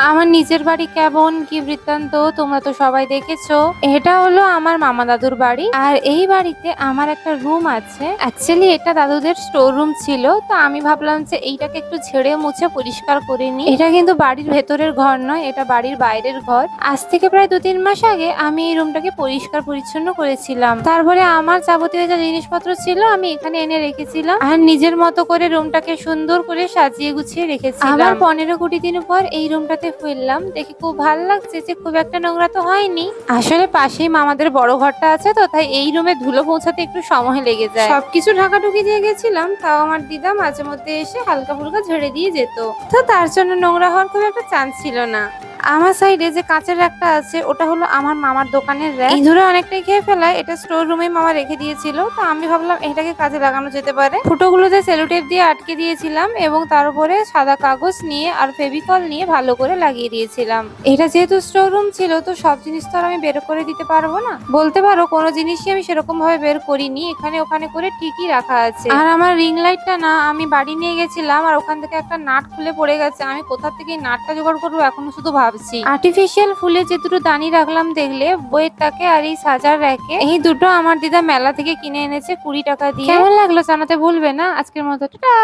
আমার নিজের বাড়ি কেমন কি বৃত্তান্ত তোমরা তো সবাই দেখেছো। এটা হলো আমার মামা দাদুর বাড়ি। আর এই বাড়িতে আমার একটা রুম আছে। অ্যাকচুয়ালি এটা দাদুদের স্টোর রুম ছিল, তো আমি ভাবলাম যে এইটাকে একটু ঝেড়ে মুছে পরিষ্কার করে নি। এটা কিন্তু বাড়ির ভেতরের ঘর নয়, এটা বাড়ির বাইরের ঘর। আজ থেকে প্রায় 2-3 মাস আগে আমি এই রুমটাকে পরিষ্কার পরিচ্ছন্ন করেছিলাম। তারপরে আমার যাবতীয় যা জিনিসপত্র ছিল আমি এখানে এনে রেখেছিলাম, আর নিজের মতো করে রুমটাকে সুন্দর করে সাজিয়ে গুছিয়ে রেখেছিলাম। আবার 15-20 দিন পর এই রুমটাতে ফিরলাম, দেখে খুব ভালো লাগছে যে খুব একটা নোংরা তো হয়নি। আসলে পাশেই মামাদের বড় ঘরটা আছে, তো তাই এই রুমে ধুলো পৌঁছাতে একটু সময় লেগে যায়। সবকিছু ঢাকাঢুকি দিয়ে গেছিলাম, তাও আমার দিদা মাঝে মধ্যে এসে হালকা ফুলকা ঝেড়ে দিয়ে যেত, তো তার জন্য নোংরা হওয়ার খুব একটা চান্স ছিল না। আমার সাইডে যে কাঁচের র্যাকটা আছে ওটা হলো আমার মামার দোকানের র্যাক। ইঁদুরে অনেকটাই খেয়ে ফেলায়, এটা স্টোর রুমে মামা রেখে দিয়েছিল, তো আমি ভাবলাম এটাকে কাজে লাগানো যেতে পারে। ফুটোগুলোতে সেলোটেপ দিয়ে আটকে দিয়েছিলাম এবং তার উপরে সাদা কাগজ নিয়ে আর ফেভিকল নিয়ে ভালো করে লাগিয়ে দিয়েছিলাম। এটা যেহেতু স্টোর রুম ছিল, তো সব জিনিস তো আর আমি বের করে দিতে পারবো না। বলতে পারো কোনো জিনিসই আমি সেরকম ভাবে বের করিনি, এখানে ওখানে করে ঠিকই রাখা আছে। আর আমার রিং লাইটটা না আমি বাড়ি নিয়ে গেছিলাম, আর ওখান থেকে একটা নাট খুলে পড়ে গেছে। আমি কোথা থেকে এই নাটটা জোগাড় করবো এখনো শুধু ভাবছি। আর্টিফিশিয়াল ফুলে যে দুটো দানি রাখলাম দেখলে বইয়ের তাকে আর এই সাজার র্যাকে, এই দুটো আমার দিদা মেলা থেকে কিনে এনেছে 20 টাকা দিয়ে। কেমন লাগলো জানাতে ভুলবে না। আজকের মতো টাটা।